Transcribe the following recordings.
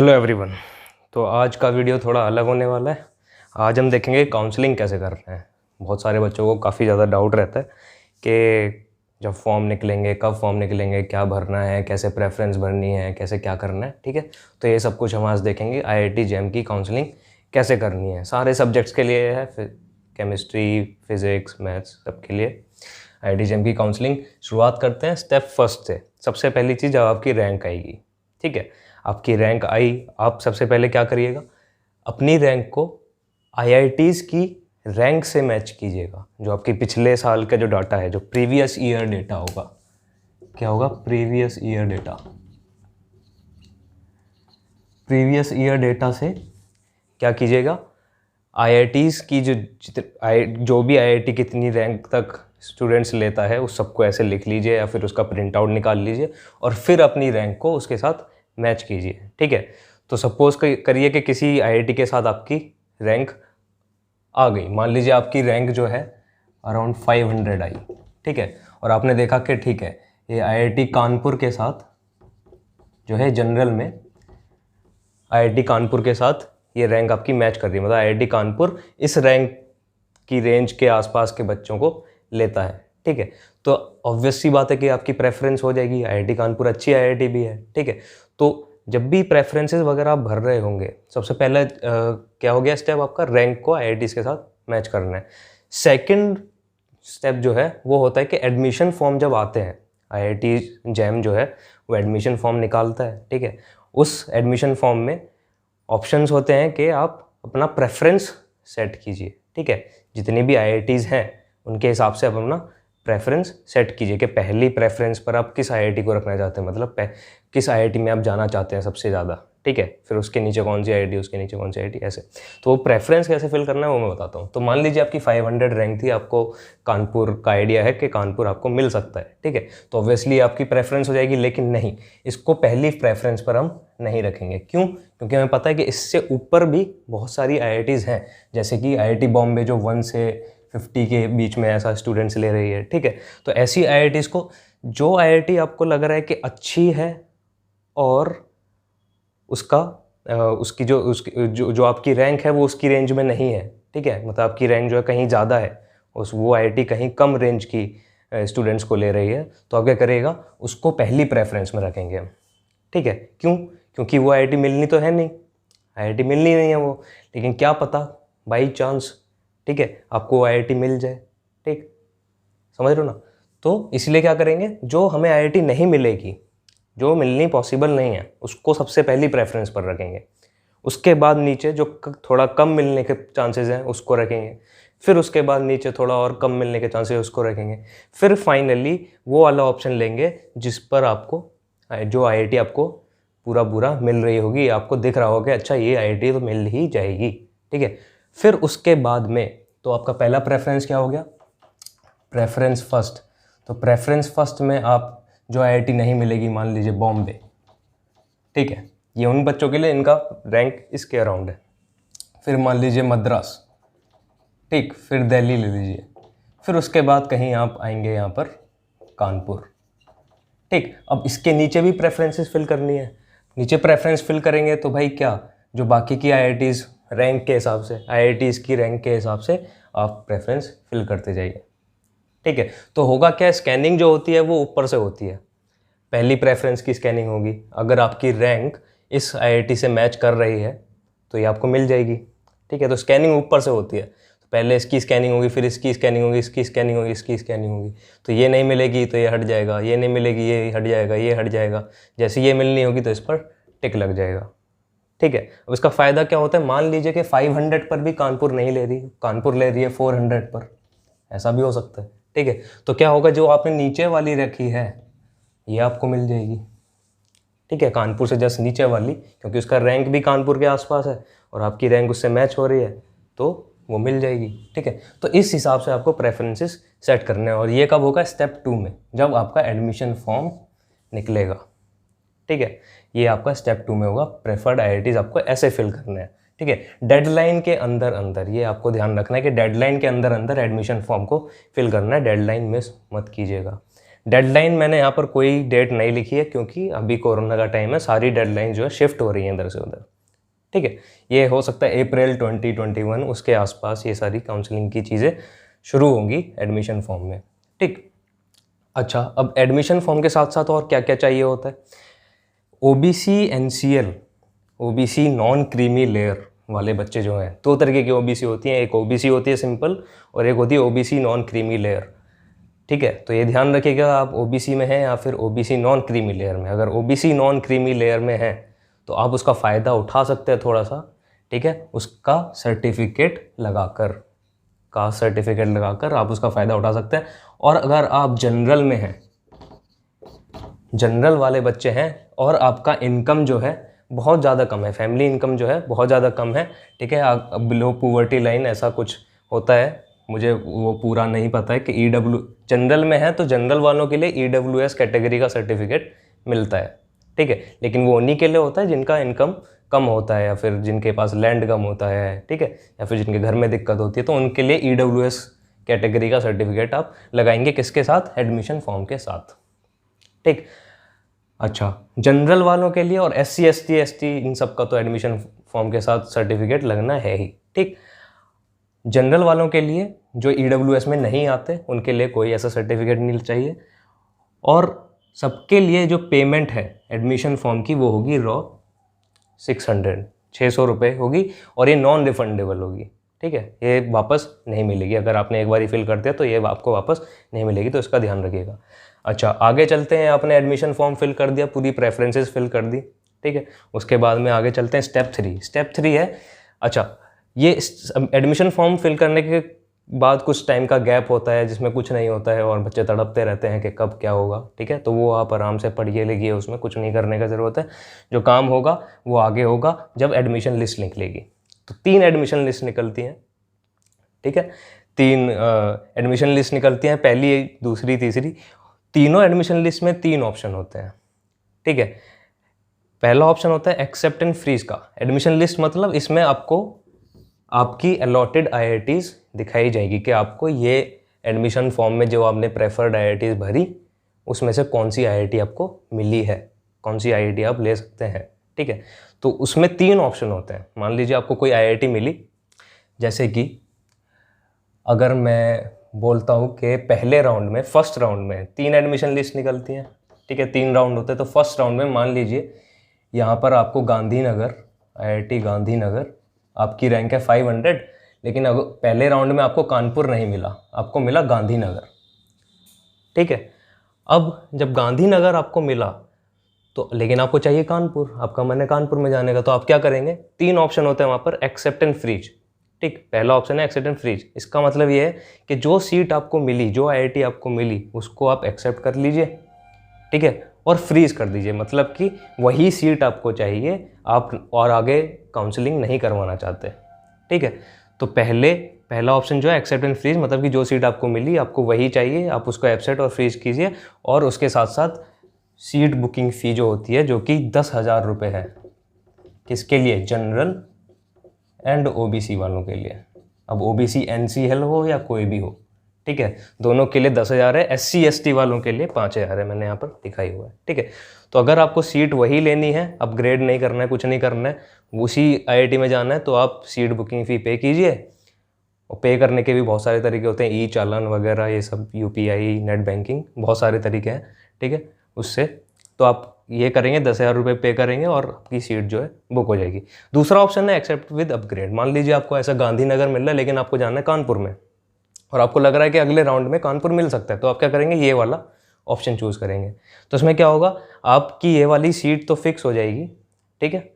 Hello everyone. तो आज का वीडियो थोड़ा अलग होने वाला है। आज हम देखेंगे काउंसलिंग कैसे करना है। बहुत सारे बच्चों को काफ़ी ज़्यादा डाउट रहता है कि जब फॉर्म निकलेंगे, कब फॉर्म निकलेंगे, क्या भरना है, कैसे प्रेफरेंस भरनी है, कैसे क्या करना है। ठीक है, तो ये सब कुछ हम आज देखेंगे। IIT JAM की काउंसलिंग कैसे करनी है, सारे सब्जेक्ट्स के लिए है, केमिस्ट्री, फिज़िक्स, मैथ्स, सबके लिए IIT JAM की काउंसलिंग। शुरुआत करते हैं स्टेप फर्स्ट से। सबसे पहली चीज़, जब आपकी रैंक आएगी, ठीक है, आपकी रैंक आई, आप सबसे पहले क्या करिएगा, अपनी रैंक को IITs की रैंक से मैच कीजिएगा। जो आपके पिछले साल का जो डाटा है, जो प्रीवियस ईयर डेटा होगा, क्या होगा, previous year data. Previous year data से क्या कीजिएगा, IITs की जो भी IIT कितनी रैंक तक स्टूडेंट्स लेता है उस सबको ऐसे लिख लीजिए या फिर उसका प्रिंट आउट निकाल लीजिए और फिर अपनी रैंक को उसके साथ मैच कीजिए। ठीक है, तो सपोज करिए कि किसी IIT के साथ आपकी रैंक आ गई। मान लीजिए आपकी रैंक जो है अराउंड 500 आई, ठीक है, और आपने देखा कि ठीक है, ये IIT कानपुर के साथ जो है जनरल में IIT कानपुर के साथ ये रैंक आपकी मैच कर रही है। मतलब IIT कानपुर इस रैंक की रेंज के आसपास के बच्चों को लेता है। ठीक है, तो ऑब्वियस सी बात है कि आपकी प्रेफरेंस हो जाएगी। IIT कानपुर अच्छी IIT भी है। ठीक है, तो जब भी प्रेफरेंसेस वगैरह आप भर रहे होंगे, सबसे पहले क्या हो गया स्टेप, आपका रैंक को IITs के साथ मैच करना है। सेकंड स्टेप जो है वो होता है कि एडमिशन फॉर्म जब आते हैं, IIT JAM जो है वो एडमिशन फॉर्म निकालता है। ठीक है, उस एडमिशन फॉर्म में ऑप्शंस होते हैं कि आप अपना प्रेफरेंस सेट कीजिए। ठीक है, जितनी भी IITs हैं उनके हिसाब से आप अपना प्रेफरेंस सेट कीजिए कि पहली प्रेफरेंस पर आप किस IIT को रखना चाहते हैं, मतलब किस IIT में आप जाना चाहते हैं सबसे ज़्यादा। ठीक है, फिर उसके नीचे कौन सी IIT, उसके नीचे कौन सी IIT, ऐसे। तो वो प्रेफरेंस कैसे फिल करना है वो मैं बताता हूँ। तो मान लीजिए आपकी 500 रैंक थी, आपको कानपुर का आइडिया है कि कानपुर आपको मिल सकता है। ठीक है, तो ऑब्वियसली आपकी प्रेफरेंस हो जाएगी, लेकिन नहीं, इसको पहली प्रेफरेंस पर हम नहीं रखेंगे। क्यों? क्योंकि हमें पता है कि इससे ऊपर भी बहुत सारी IITs हैं, जैसे कि IIT बॉम्बे जो 1 से 50 के बीच में ऐसा स्टूडेंट्स ले रही है। ठीक है, तो ऐसी IITs को, जो IIT आपको लग रहा है कि अच्छी है और उसका उसकी जो आपकी रैंक है वो उसकी रेंज में नहीं है, ठीक है, मतलब आपकी रैंक जो है कहीं ज़्यादा है, वो IIT कहीं कम रेंज की स्टूडेंट्स को ले रही है, तो आप क्या करिएगा, उसको पहली प्रेफरेंस में रखेंगे हम। ठीक है, क्यों? क्योंकि वो IIT मिलनी तो है नहीं, IIT मिलनी नहीं है वो, लेकिन क्या पता बाई चांस, ठीक है, आपको IIT मिल जाए। ठीक, समझ रहे हो ना? तो इसलिए क्या करेंगे, जो हमें IIT नहीं मिलेगी, जो मिलनी पॉसिबल नहीं है, उसको सबसे पहली प्रेफरेंस पर रखेंगे। उसके बाद नीचे जो थोड़ा कम मिलने के चांसेस हैं उसको रखेंगे, फिर उसके बाद नीचे थोड़ा और कम मिलने के चांसेस उसको रखेंगे, फिर फाइनली वो वाला ऑप्शन लेंगे जिस पर आपको जो IIT आपको पूरा मिल रही होगी, आपको दिख रहा होगा अच्छा ये IIT तो मिल ही जाएगी। ठीक है, फिर उसके बाद में तो आपका पहला प्रेफरेंस क्या हो गया, प्रेफरेंस फर्स्ट। तो प्रेफरेंस फर्स्ट में आप जो IIT नहीं मिलेगी, मान लीजिए बॉम्बे, ठीक है, ये उन बच्चों के लिए इनका रैंक इसके अराउंड है। फिर मान लीजिए मद्रास, ठीक, फिर दिल्ली ले लीजिए, फिर उसके बाद कहीं आप आएंगे यहाँ पर कानपुर। ठीक, अब इसके नीचे भी प्रेफरेंसेस फिल करनी है। नीचे प्रेफरेंस फिल करेंगे तो भाई क्या, जो बाकी की IITs रैंक के हिसाब से, IITs की रैंक के हिसाब से आप प्रेफरेंस फिल करते जाइए। ठीक है, तो होगा क्या, स्कैनिंग जो होती है वो ऊपर से होती है, पहली प्रेफरेंस की स्कैनिंग होगी। अगर आपकी रैंक इस IIT से मैच कर रही है तो ये आपको मिल जाएगी। ठीक है, तो स्कैनिंग ऊपर से होती है, तो पहले इसकी स्कैनिंग होगी, फिर इसकी स्कैनिंग होगी, इसकी स्कैनिंग होगी, इसकी स्कैनिंग होगी। तो ये नहीं मिलेगी तो ये हट जाएगा, ये नहीं मिलेगी ये हट जाएगा, ये हट जाएगा, जैसे ये मिलनी होगी तो इस पर टिक लग जाएगा। ठीक है, अब इसका फ़ायदा क्या होता है, मान लीजिए कि 500 पर भी कानपुर नहीं ले रही, कानपुर ले रही है 400 पर, ऐसा भी हो सकता है। ठीक है, तो क्या होगा, जो आपने नीचे वाली रखी है ये आपको मिल जाएगी। ठीक है, कानपुर से जस्ट नीचे वाली, क्योंकि उसका रैंक भी कानपुर के आसपास है और आपकी रैंक उससे मैच हो रही है तो वो मिल जाएगी। ठीक है, तो इस हिसाब से आपको प्रेफरेंसेस सेट करने हैं, और ये कब होगा, स्टेप 2 में, जब आपका एडमिशन फॉर्म निकलेगा। ठीक है, ये आपका स्टेप 2 में होगा, प्रेफर्ड IITs आपको ऐसे फिल करने हैं। ठीक है, डेडलाइन के अंदर अंदर, ये आपको ध्यान रखना है कि डेडलाइन के अंदर अंदर एडमिशन फॉर्म को फिल करना है, डेडलाइन मिस मत कीजिएगा। डेडलाइन मैंने यहाँ पर कोई डेट नहीं लिखी है क्योंकि अभी कोरोना का टाइम है, सारी डेडलाइन जो है शिफ्ट हो रही है इधर से उधर, ठीक है। ये हो सकता है अप्रैल 2021 उसके आसपास ये सारी काउंसलिंग की चीज़ें शुरू होंगी एडमिशन फॉर्म में, ठीक। अच्छा, अब एडमिशन फॉर्म के साथ साथ और क्या क्या चाहिए होता है। OBC NCL, OBC non creamy layer वाले बच्चे जो हैं, दो तरीके की ओबीसी होती हैं, एक ओबीसी होती है सिंपल और एक होती है ओबीसी नॉन क्रीमी लेयर, ठीक है। तो ये ध्यान रखिएगा आप ओबीसी में हैं या फिर ओबीसी नॉन क्रीमी लेयर में। अगर ओबीसी नॉन क्रीमी लेयर में हैं तो आप उसका फ़ायदा उठा सकते हैं थोड़ा सा, ठीक है, उसका सर्टिफिकेट लगाकर, कास्ट सर्टिफिकेट लगाकर आप उसका फ़ायदा उठा सकते हैं। और अगर आप जनरल में हैं, जनरल वाले बच्चे हैं और आपका इनकम जो है बहुत ज़्यादा कम है, फैमिली इनकम जो है बहुत ज़्यादा कम है, ठीक है, बिलो पॉवर्टी लाइन ऐसा कुछ होता है, मुझे वो पूरा नहीं पता है कि जनरल में है तो जनरल वालों के लिए EWS कैटेगरी का सर्टिफिकेट मिलता है, ठीक है। लेकिन वो उन्हीं के लिए होता है जिनका इनकम कम होता है या फिर जिनके पास लैंड कम होता है, ठीक है, या फिर जिनके घर में दिक्कत होती है, तो उनके लिए EWS कैटेगरी का सर्टिफिकेट आप लगाएंगे किसके साथ, एडमिशन फॉर्म के साथ, ठीक। अच्छा, जनरल वालों के लिए और SC ST ST इन सब का तो एडमिशन फॉर्म के साथ सर्टिफिकेट लगना है ही, ठीक। जनरल वालों के लिए जो EWS में नहीं आते उनके लिए कोई ऐसा सर्टिफिकेट नहीं चाहिए। और सबके लिए जो पेमेंट है एडमिशन फॉर्म की वो होगी रॉ 600 रुपये होगी और ये नॉन रिफंडेबल होगी, ठीक है, ये वापस नहीं मिलेगी। अगर आपने एक बार फिल कर दिया तो ये आपको वापस नहीं मिलेगी, तो इसका ध्यान रखिएगा। अच्छा, आगे चलते हैं। आपने एडमिशन फॉर्म फिल कर दिया, पूरी प्रेफरेंसेस फिल कर दी, ठीक है, उसके बाद में आगे चलते हैं स्टेप 3। स्टेप 3 है, अच्छा, ये एडमिशन फॉर्म फिल करने के बाद कुछ टाइम का गैप होता है जिसमें कुछ नहीं होता है और बच्चे तड़पते रहते हैं कि कब क्या होगा, ठीक है, तो वो आप आराम से पढ़िए लिखिए, उसमें कुछ नहीं करने का ज़रूरत है। जो काम होगा वो आगे होगा जब एडमिशन लिस्ट निकलेगी। तो 3 एडमिशन लिस्ट निकलती हैं, ठीक है, 3 एडमिशन लिस्ट निकलती हैं, पहली, दूसरी, तीसरी। तीनों एडमिशन लिस्ट में 3 ऑप्शन होते हैं, ठीक है। पहला ऑप्शन होता है एक्सेप्ट एंड फ्रीज का एडमिशन लिस्ट, मतलब इसमें आपको आपकी अलॉटेड IITs दिखाई जाएगी कि आपको ये एडमिशन फॉर्म में जो आपने प्रेफर्ड IITs भरी उसमें से कौन सी IIT आपको मिली है, कौन सी IIT आप ले सकते हैं, ठीक है। तो उसमें 3 ऑप्शन होते हैं। मान लीजिए आपको कोई IIT मिली, जैसे कि अगर मैं बोलता हूँ कि पहले राउंड में, फर्स्ट राउंड में 3 एडमिशन लिस्ट निकलती हैं, ठीक है, 3 राउंड होते हैं। तो फर्स्ट राउंड में मान लीजिए यहाँ पर आपको गांधीनगर, IIT गांधीनगर, आपकी रैंक है 500, लेकिन अगर पहले राउंड में आपको कानपुर नहीं मिला, आपको मिला गांधीनगर, ठीक है। अब जब गांधीनगर आपको मिला तो लेकिन आपको चाहिए कानपुर, आपका मन है कानपुर में जाने का, तो आप क्या करेंगे, 3 ऑप्शन होते हैं वहाँ पर, एक्सेप्ट एंड फ्रीज, ठीक। पहला ऑप्शन है एक्सेप्ट एंड फ्रीज। इसका मतलब ये है कि जो सीट आपको मिली, जो IIT आपको मिली, उसको आप एक्सेप्ट कर लीजिए, ठीक है, और फ्रीज कर दीजिए, मतलब कि वही सीट आपको चाहिए, आप और आगे काउंसलिंग नहीं करवाना चाहते, ठीक है। तो पहला ऑप्शन जो है एक्सेप्ट एंड फ्रीज, मतलब कि जो सीट आपको मिली आपको वही चाहिए, आप उसको एक्सेप्ट और फ्रीज कीजिए, और उसके साथ साथ सीट बुकिंग फ़ी जो होती है, जो कि 10,000 रुपये है, किसके लिए, जनरल एंड OBC वालों के लिए। अब OBC NCL हो या कोई भी हो, ठीक है, दोनों के लिए 10,000 है, SC ST वालों के लिए 5,000 है, मैंने यहाँ पर दिखाई हुआ है, ठीक है। तो अगर आपको सीट वही लेनी है, अपग्रेड नहीं करना है, कुछ नहीं करना है, उसी IIT में जाना है, तो आप सीट बुकिंग फ़ी पे कीजिए। और पे करने के भी बहुत सारे तरीके होते हैं, चालान वगैरह, ये सब UPI, नेट बैंकिंग, बहुत सारे तरीके हैं, ठीक है। उससे तो आप ये करेंगे, 10,000 रुपये पे करेंगे और आपकी सीट जो है बुक हो जाएगी। दूसरा ऑप्शन है एक्सेप्ट विद अपग्रेड। मान लीजिए आपको ऐसा गांधीनगर मिल रहा है, लेकिन आपको जाना है कानपुर में, और आपको लग रहा है कि अगले राउंड में कानपुर मिल सकता है, तो आप क्या करेंगे, ये वाला ऑप्शन चूज़ करेंगे। तो इसमें क्या होगा, आपकी ये वाली सीट तो फिक्स हो जाएगी, ठीक है,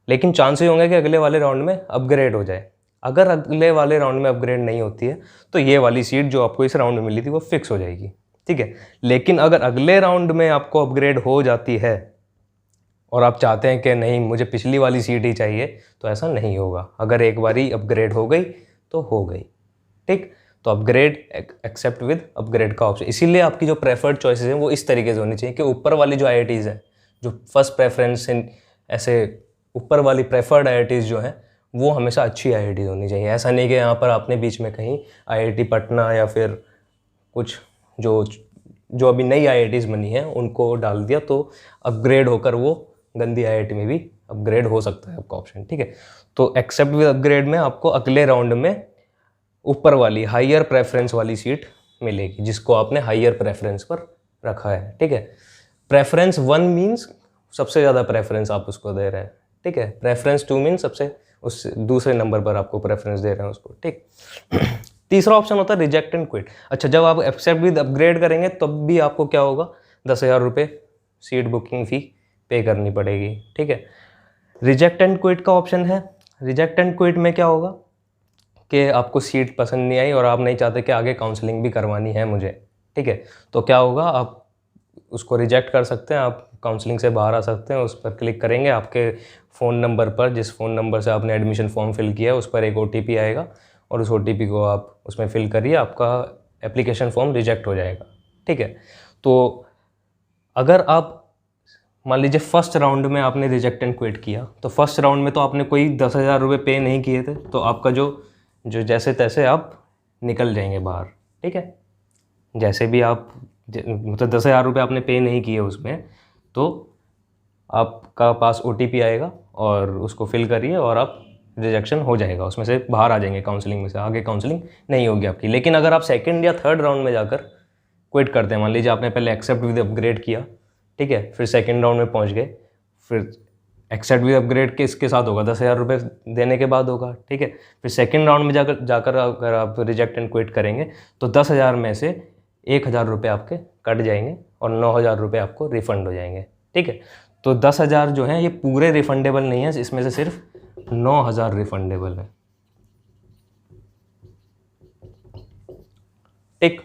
लेकिन चांसेस होंगे कि अगले वाले राउंड में अपग्रेड हो जाए। अगर अगले वाले राउंड में अपग्रेड नहीं होती है तो ये वाली सीट जो आपको इस राउंड में मिली थी वो फिक्स हो जाएगी, ठीक है। लेकिन अगर अगले राउंड में आपको अपग्रेड हो जाती है और आप चाहते हैं कि नहीं मुझे पिछली वाली सीट ही चाहिए, तो ऐसा नहीं होगा। अगर एक बारी अपग्रेड हो गई तो हो गई, ठीक। तो अपग्रेड, एक्सेप्ट विद अपग्रेड का ऑप्शन, इसीलिए आपकी जो प्रेफर्ड चॉइसेस हैं वो इस तरीके से होनी चाहिए कि ऊपर वाली जो IITs हैं, जो फर्स्ट प्रेफरेंस, ऐसे ऊपर वाली प्रेफर्ड IITs जो हैं वो हमेशा अच्छी IITs होनी चाहिए। ऐसा नहीं कि यहाँ पर आपने बीच में कहीं IIT पटना या फिर कुछ जो जो अभी नई IITs बनी हैं उनको डाल दिया, तो अपग्रेड होकर वो गंदी IIT में भी अपग्रेड हो सकता है आपका ऑप्शन, ठीक है। तो एक्सेप्ट विद अपग्रेड में आपको अगले राउंड में ऊपर वाली हायर प्रेफरेंस वाली सीट मिलेगी, जिसको आपने हायर प्रेफरेंस पर रखा है, ठीक है। प्रेफरेंस 1 मीन्स सबसे ज़्यादा प्रेफरेंस आप उसको दे रहे हैं, ठीक है। प्रेफरेंस 2 मीन्स सबसे उस दूसरे नंबर पर आपको प्रेफरेंस दे रहे हैं उसको, ठीक। तीसरा ऑप्शन होता है रिजेक्ट एंड क्विट। अच्छा, जब आप एक्सेप्ट विद अपग्रेड करेंगे तब भी आपको क्या होगा, 10,000 रुपये सीट बुकिंग फ़ी पे करनी पड़ेगी, ठीक है। रिजेक्ट एंड क्विट का ऑप्शन है। रिजेक्ट एंड क्विट में क्या होगा कि आपको सीट पसंद नहीं आई और आप नहीं चाहते कि आगे काउंसलिंग भी करवानी है मुझे, ठीक है। तो क्या होगा, आप उसको रिजेक्ट कर सकते हैं, आप काउंसलिंग से बाहर आ सकते हैं। उस पर क्लिक करेंगे, आपके फ़ोन नंबर पर, जिस फ़ोन नंबर से आपने एडमिशन फॉर्म फिल किया है, उस पर एक OTP आएगा और उस OTP को आप उसमें फिल करिए, आपका एप्लीकेशन फॉर्म रिजेक्ट हो जाएगा, ठीक है। तो अगर आप मान लीजिए फर्स्ट राउंड में आपने रिजेक्ट एंड क्विट किया, तो फर्स्ट राउंड में तो आपने कोई 10,000 रुपये पे नहीं किए थे, तो आपका जो जैसे तैसे आप निकल जाएंगे बाहर, ठीक है। जैसे भी आप मतलब 10,000 रुपये आपने पे नहीं किए उसमें, तो आपका पास OTP आएगा और उसको फिल करिए और आप रिजेक्शन हो जाएगा, उसमें से बाहर आ जाएंगे काउंसलिंग में से, आगे काउंसलिंग नहीं होगी आपकी। लेकिन अगर आप सेकंड या थर्ड राउंड में जाकर क्विट करते हैं, मान लीजिए आपने पहले एक्सेप्ट विद अपग्रेड किया, ठीक है, फिर सेकंड राउंड में पहुंच गए, फिर एक्सेप्ट विद अपग्रेड किसके साथ होगा, 10,000 रुपये देने के बाद होगा, ठीक है। फिर सेकंड राउंड में जाकर अगर आप रिजेक्ट एंड क्विट करेंगे तो 10,000 में से 1,000 रुपये आपके कट जाएंगे और 9,000 रुपये आपको रिफ़ंड हो जाएंगे, ठीक है। तो 10,000 जो हैं ये पूरे रिफंडेबल नहीं है, इसमें से सिर्फ 9,000 रिफंडेबल है, ठीक।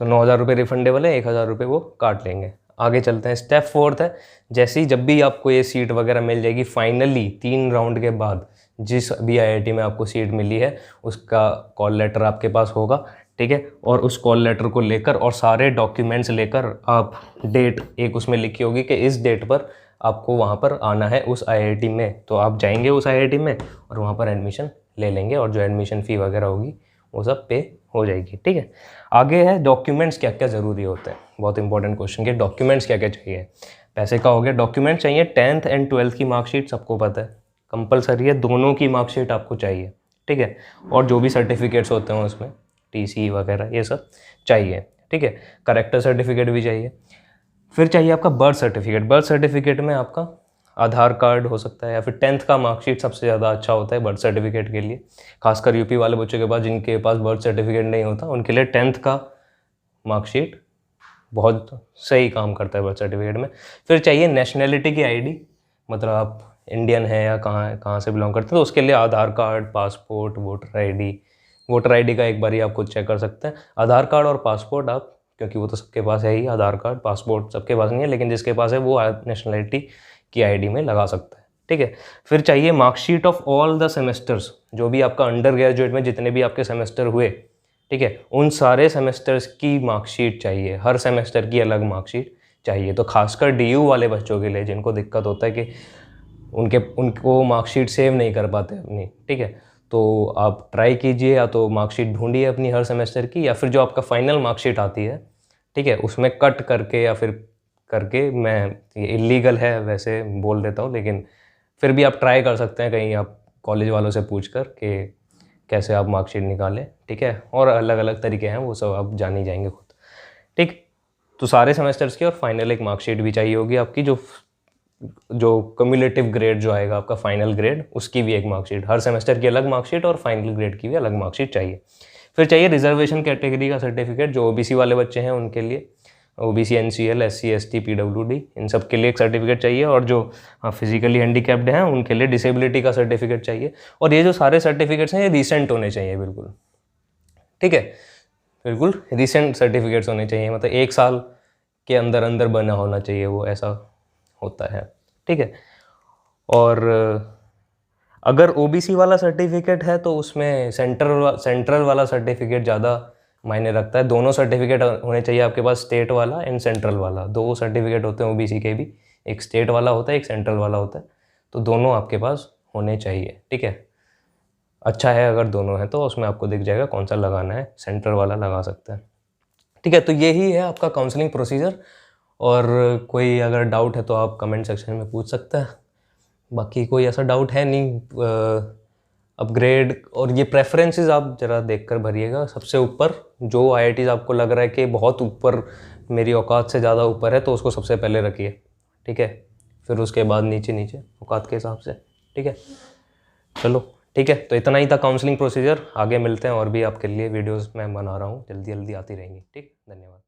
तो 9,000 रुपये रिफंडेबल है, 1,000 रुपये वो काट लेंगे। आगे चलते हैं, स्टेप 4 है, जैसे ही जब भी आपको ये सीट वगैरह मिल जाएगी फाइनली 3 राउंड के बाद, जिस भी IIT में आपको सीट मिली है उसका कॉल लेटर आपके पास होगा, ठीक है। और उस कॉल लेटर को लेकर और सारे डॉक्यूमेंट्स लेकर आप डेट एक उसमें लिखी होगी कि इस डेट पर आपको वहाँ पर आना है उस IIT में, तो आप जाएंगे उस IIT में और वहाँ पर एडमिशन ले लेंगे और जो एडमिशन फ़ी वगैरह होगी वो सब पे हो जाएगी, ठीक है। आगे है डॉक्यूमेंट्स क्या क्या ज़रूरी होते हैं, बहुत इंपॉर्टेंट क्वेश्चन के डॉक्यूमेंट्स क्या क्या चाहिए। पैसे का हो गया, डॉक्यूमेंट चाहिए 10th एंड 12th की मार्कशीट, सबको पता है कंपलसरी है, दोनों की मार्कशीट आपको चाहिए, ठीक है। और जो भी सर्टिफिकेट्स होते हैं उसमें TC वगैरह ये सब चाहिए, ठीक है। करेक्टर सर्टिफिकेट भी चाहिए। फिर चाहिए आपका बर्थ सर्टिफिकेट। बर्थ सर्टिफिकेट में आपका आधार कार्ड हो सकता है या फिर 10th का मार्कशीट सबसे ज़्यादा अच्छा होता है बर्थ सर्टिफिकेट के लिए, खासकर यूपी वाले बच्चों के पास जिनके पास बर्थ सर्टिफिकेट नहीं होता उनके लिए 10th का मार्कशीट बहुत सही काम करता है बर्थ सर्टिफिकेट में। फिर चाहिए नेशनैलिटी की ID, मतलब आप इंडियन हैं या कहाँ से बिलोंग करते हैं, तो उसके लिए Aadhaar card, passport, voter ID। Voter ID का एक बार ही आप खुद चेक कर सकते हैं। आधार कार्ड और पासपोर्ट आप, क्योंकि वो तो सबके पास है ही, आधार कार्ड पासपोर्ट सबके पास नहीं है, लेकिन जिसके पास है वो नेशनैलिटी की ID में लगा सकता है, ठीक है। फिर चाहिए marksheet of all the semesters, जो भी आपका अंडर ग्रेजुएट में जितने भी आपके सेमेस्टर हुए, ठीक है, उन सारे सेमेस्टर्स की मार्कशीट चाहिए, हर सेमेस्टर की अलग मार्कशीट चाहिए। तो खासकर DU वाले बच्चों के लिए जिनको दिक्कत होता है कि उनको मार्कशीट सेव नहीं कर पाते अपनी, ठीक है, तो आप ट्राई कीजिए, या तो मार्कशीट ढूंढिए अपनी हर सेमेस्टर की, या फिर जो आपका फाइनल मार्कशीट आती है, ठीक है, उसमें कट करके या फिर करके, मैं ये इलीगल है वैसे बोल देता हूँ, लेकिन फिर भी आप ट्राई कर सकते हैं कहीं आप कॉलेज वालों से पूछ कर कि कैसे आप मार्कशीट निकालें, ठीक है। और अलग अलग तरीके हैं, वो सब आप जान ही जाएंगे खुद, ठीक। तो सारे सेमेस्टर्स की और फाइनल एक मार्कशीट भी चाहिए होगी आपकी, जो कम्युलेटिव ग्रेड जो आएगा आपका फाइनल ग्रेड, उसकी भी एक मार्कशीट, हर सेमेस्टर की अलग मार्कशीट और फाइनल ग्रेड की भी अलग मार्कशीट चाहिए। फिर चाहिए रिजर्वेशन कैटेगरी का सर्टिफिकेट, जो OBC वाले बच्चे हैं उनके लिए, OBC NCL SC ST PWD इन सब के लिए एक सर्टिफिकेट चाहिए, और जो फिजिकली हैंडीकैप्ड हैं उनके लिए डिसेबिलिटी का सर्टिफिकेट चाहिए। और ये जो सारे सर्टिफिकेट्स हैं ये रिसेंट होने चाहिए बिल्कुल, ठीक है, बिल्कुल रिसेंट सर्टिफिकेट्स होने चाहिए, मतलब 1 साल के अंदर अंदर बना होना चाहिए वो, ऐसा होता है, ठीक है। और अगर OBC वाला सर्टिफिकेट है तो उसमें सेंट्रल वाला सर्टिफिकेट ज़्यादा मायने रखता है। दोनों सर्टिफिकेट होने चाहिए आपके पास, स्टेट वाला एंड सेंट्रल वाला, 2 सर्टिफिकेट होते हैं OBC के भी, एक स्टेट वाला होता है एक सेंट्रल वाला होता है, तो दोनों आपके पास होने चाहिए, ठीक है। अच्छा है अगर दोनों हैं तो उसमें आपको दिख जाएगा कौन सा लगाना है, सेंट्रल वाला लगा सकते हैं। ठीक है, तो यही है आपका काउंसलिंग प्रोसीजर। और कोई अगर डाउट है तो आप कमेंट सेक्शन में पूछ सकते हैं। बाकी कोई ऐसा डाउट है नहीं। अपग्रेड और ये प्रेफरेंसेस आप ज़रा देखकर भरिएगा। सबसे ऊपर जो आईआईटीज़ आपको लग रहा है कि बहुत ऊपर, मेरी औकात से ज़्यादा ऊपर है, तो उसको सबसे पहले रखिए। ठीक है, फिर उसके बाद नीचे नीचे औकात के हिसाब से। ठीक है, चलो ठीक है, तो इतना ही था काउंसलिंग प्रोसीजर। आगे मिलते हैं, और भी आपके लिए वीडियोस मैं बना रहा हूँ, जल्दी जल्दी आती रहेंगी। ठीक, धन्यवाद।